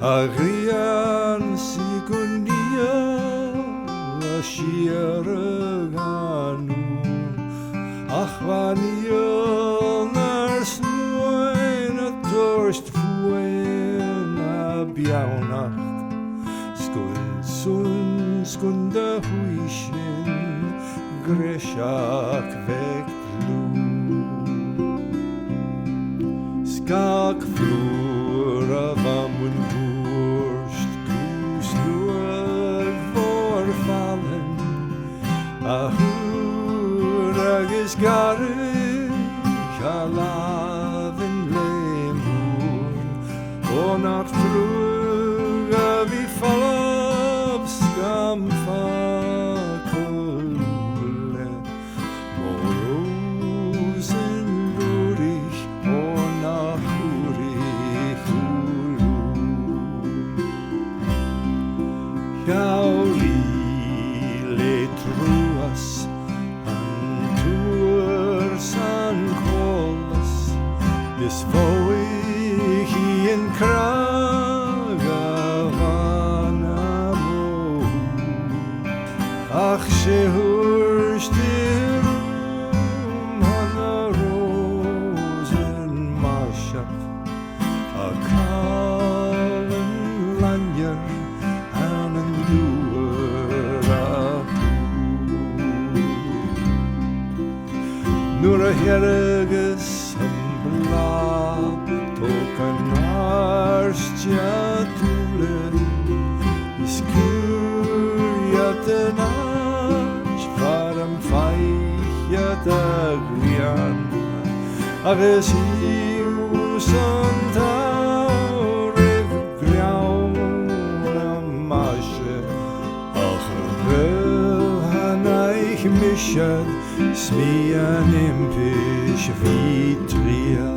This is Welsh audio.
Agrian sigunia la shiaraganu Achvaniel naar snoen het dorst voen bjaunacht skun sun skun de huishin greshak vekt lu skak flora vamun burst kusnuag vorfallen ahurag is garig halaven lemun og natt fruga vi fallav skam fakulle morosen lurig og nahurig ulu Jauli le truas antur san kolas Vis foi hi en kragavanamo Ach she hurstirum hana rosen marshat A kallen lanjer an en duer Nur a herreges blad tokan arstja tulen iskurjaten arch varam feichat agrian ages hiusan taureg griauna masche ach vel hanaich mishad smian impish vitria